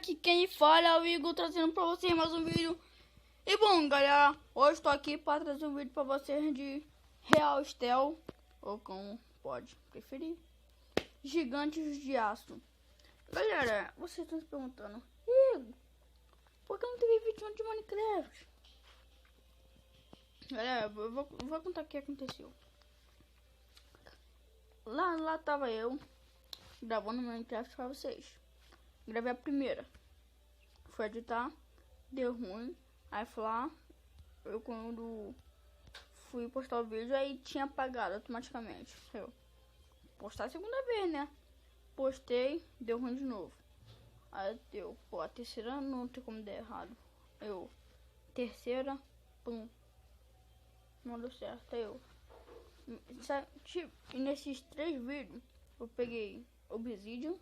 aqui quem fala é o Igor, trazendo pra vocês mais um vídeo. E bom, galera, hoje estou aqui para trazer um vídeo pra vocês de Real Steel, ou como pode preferir, Gigantes de Aço. Galera, vocês estão se perguntando, Igor, por que não teve vídeo de Minecraft? Galera, eu vou contar o que aconteceu. Lá tava eu gravando Minecraft pra vocês. Gravei a primeira, fui editar, deu ruim. Aí fui lá, eu quando fui postar o vídeo, aí tinha apagado automaticamente. Eu postar a segunda vez, né? Postei, deu ruim de novo. Aí deu, pô, a terceira não tem como dar errado. Eu, terceira, pum, não deu certo. Aí eu, e nesses 3 vídeos, eu peguei Obsidian,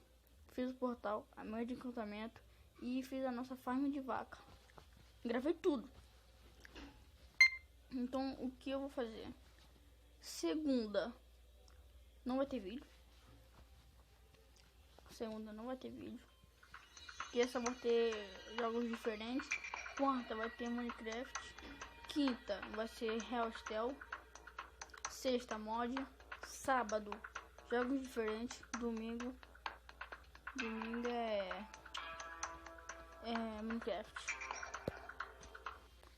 fiz o portal, a meia de encantamento e fiz a nossa farm de vaca. Gravei tudo. Então, o que eu vou fazer? Segunda, não vai ter vídeo. Segunda não vai ter vídeo. Terça vai ter jogos diferentes. Quarta vai ter Minecraft. Quinta vai ser Real Steel. Sexta mod. Sábado jogos diferentes. Domingo é Minecraft.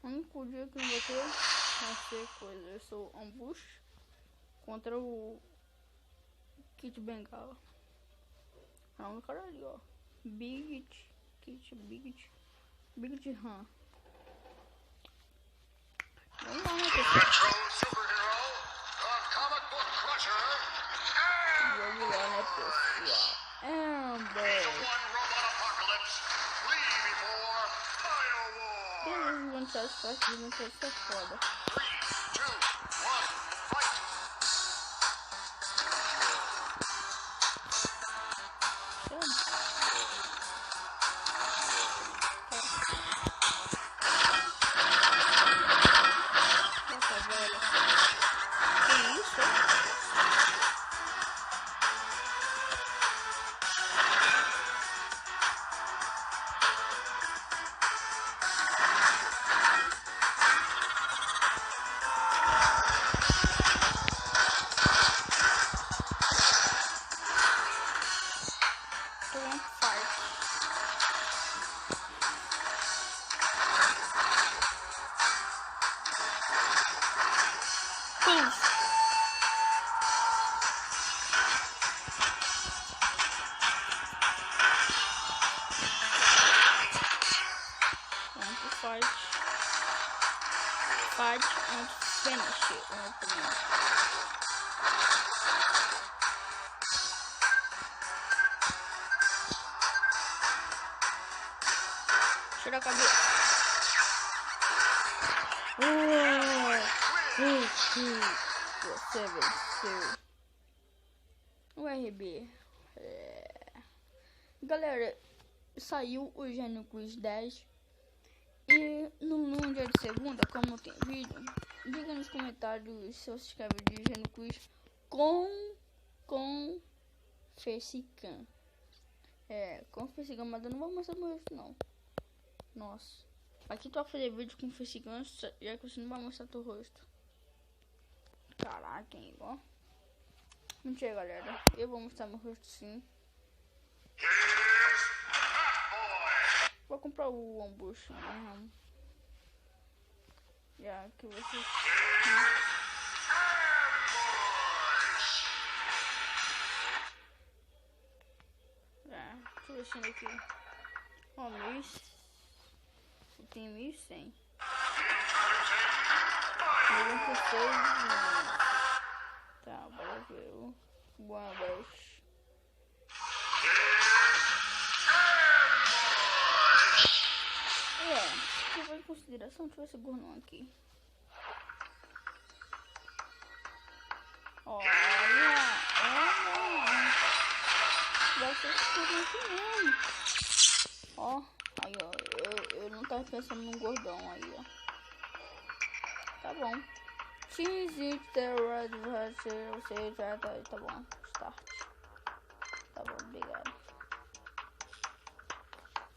O único dia que não vai ter vai ser coisa. Eu sou Ambush contra o Kit Bengala. É um cara ali, ó. Big Han. Vamos lá, né, pessoal? Vamos lá, né, pessoal? Beleza, é foda. Fight and finish it. Tira a cabeça. Você venceu. O RB. Galera, saiu o Gênio Quiz 10. E no dia de segunda, como não tem vídeo, diga nos comentários se você quer vídeo de Gênio Quiz com facecam. Com facecam, mas eu não vou mostrar meu rosto não. Nossa, aqui tu vai fazer vídeo com facecam, já que você não vai mostrar teu rosto. Caraca, hein, ó. Mentira, galera, eu vou mostrar meu rosto sim. Vou comprar o Ambush, né? Já que você... Deixa eu ver se aqui. Ó, 1000. Eu tenho 1100. 96. Tá, bora ver o Ambush. Levar em consideração, deixa eu ver esse gordão aqui. Olha. Vai ser esse gordão aqui mesmo. Ó, aí ó, eu não tava pensando num gordão aí, ó. Tá bom. Cheese você já tá bom. Start. Tá bom, obrigado.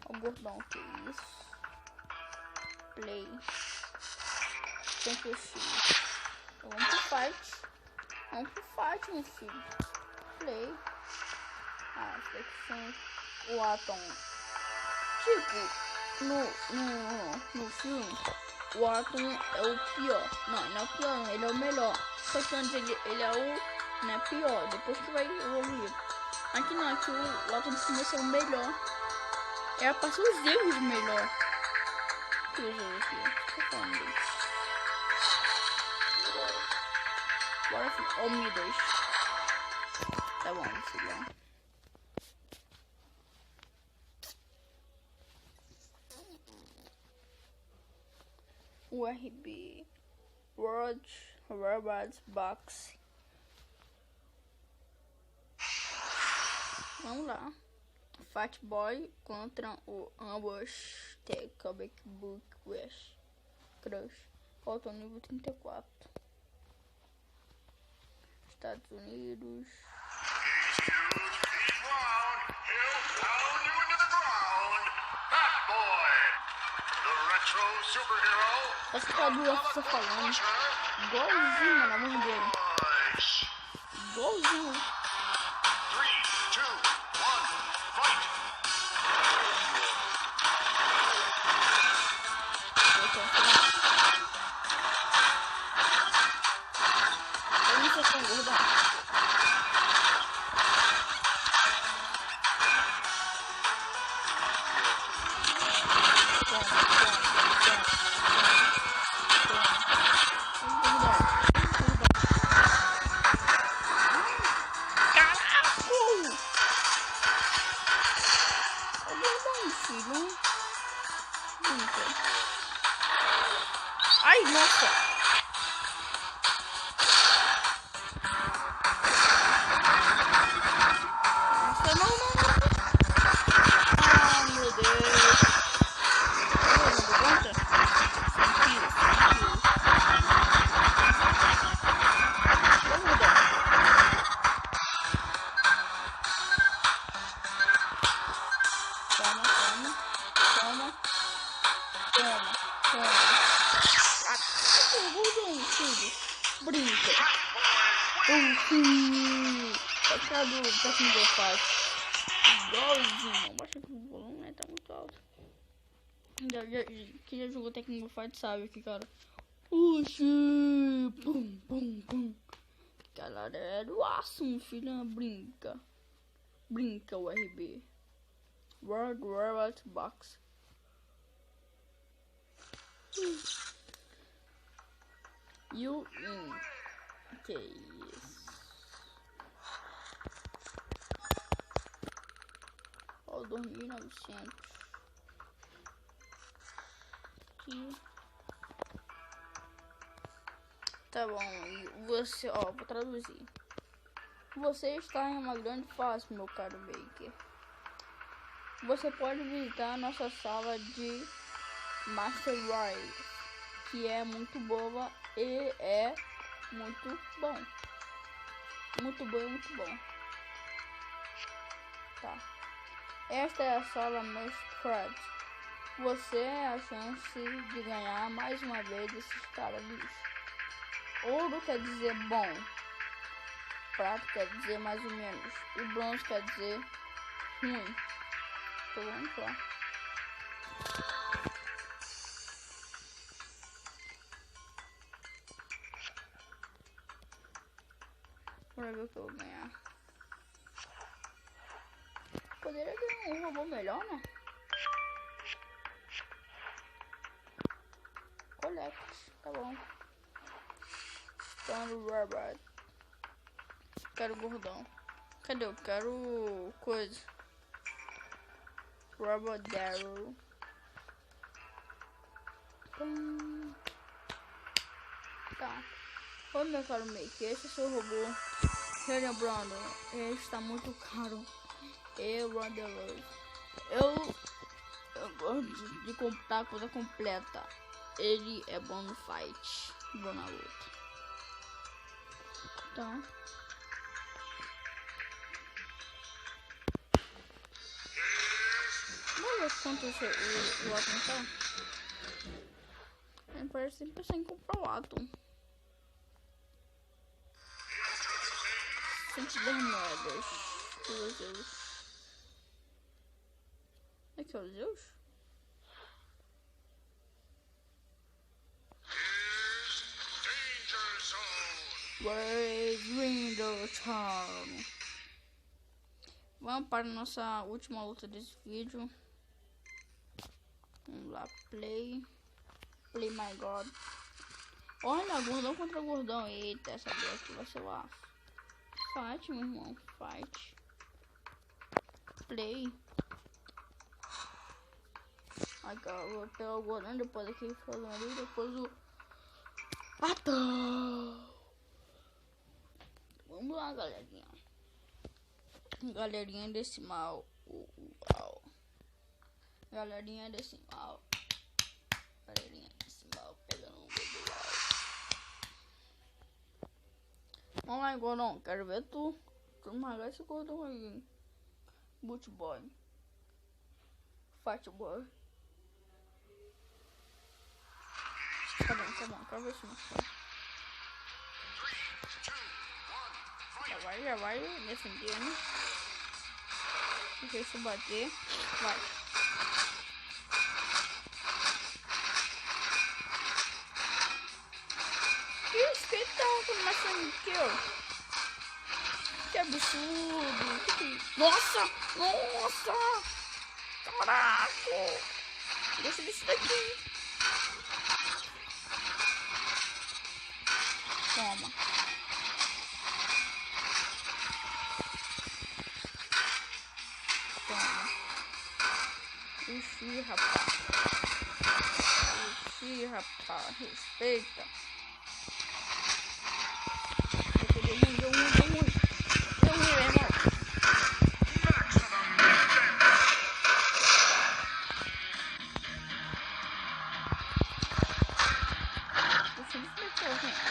O gordão, que isso? Play. Tem que assistir. Vamos pro fight. Vamos pro fight, meu filho. Play. Ah, flexão. O Atom. Tipo, no filme, o Atom é o pior. Não, não é o pior, não. Ele é o melhor. Só que antes ele é o, né, pior. Depois que vai evoluir. Aqui não, aqui o Atom de cima é o melhor. É pra ser os erros melhor. Que os erros aqui? Tô falando dele. Bora, ó, o Midas. Tá bom, filhão. URB World Robots Box. Vamos lá. Fat Boy contra o Ambush The Comic Book Crush. Falta o nível 34. Estados Unidos. Essa criatura que você tá falando, igualzinho, mano, a mão dele. Igualzinho. 3, 2, 1, fight! Eu não sei se é gordão. Ai, nossa! Nossa, não. Ah, meu Deus. Não conta? Tranquilo. Vamos mudar. Toma. Brinca. Baixa do Technical Fight. Igualzinho. Baixa aqui o volume, né? Tá muito alto. Quem já jogou Technical Fight sabe que, cara. Oxi. Pum. Galera, é do aço, meu filho. Brinca o RB. World Robot Box. You in. Que isso? Ó, 2.900. Aqui. Tá bom, e você, ó, vou traduzir. Você está em uma grande fase, meu caro Baker. Você pode visitar a nossa sala de Master Race, que é muito boa e é muito bom. Muito bom. Tá. Esta é a sala Master. Você é a chance de ganhar mais uma vez esses caras lixo. Ouro quer dizer bom. Prata quer dizer mais ou menos. E bronze quer dizer ruim. Então vamos lá. Bora ver o que eu vou ganhar. Poderia ganhar um robô melhor, né? Collect, tá bom. Então, Robot. Quero gordão. Cadê? Eu quero coisa. Robot Daryl. Tá. Oi, meu caro Make. Esse é o seu robô. Relembrando, ele está muito caro. Eu gosto de comprar coisa completa. Ele é bom no fight. Bom na luta. Então. Vamos ver quanto o Atom tá? Ele parece sempre pensar em comprar o Atom. 110 moedas. Os Zeus. Aqui é o Zeus? Danger Zone. Brave Window Charm. Vamos para a nossa última luta desse vídeo. Vamos lá, play my god. Olha, gordão contra gordão. Eita, essa aqui vai ser lá. Fight, meu irmão, fight. Play. Ai, cara, vou pegar o gordão, depois aqui falando ali, depois o Atom. Vamos lá, galerinha. Galerinha decimal. Uau. Galerinha decimal. Galerinha decimal. Pegando um visual. Vamos lá, gordão. Quero ver tu esmagar esse gordão aí. Boot boy. Fight boy. Tá bom. Quero ver se não foi. Já vai defendendo. Não sei se bater. Vai. Que espetáculo, mas que que absurdo. Nossa! Caraca! Deixa isso daqui. Toma. Ixi, rapaz. Respeita. Deu ruim, meu irmão.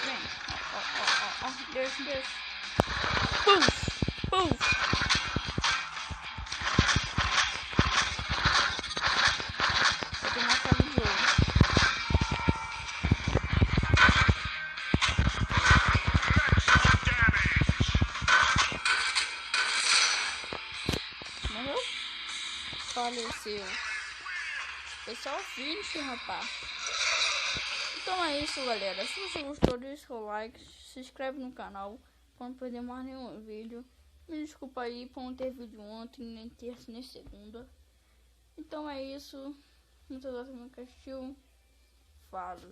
Vem. Ó. Deixa. Puf. Eu tenho uma chave de ouro. Morreu? Faleceu. Pessoal, finish, rapaz. Então é isso, galera. Se você gostou, deixa o like, se inscreve no canal para não perder mais nenhum vídeo. Me desculpa aí por não ter vídeo ontem, nem terça, nem segunda. Então é isso. Muito obrigado pelo meu castilho. Valeu!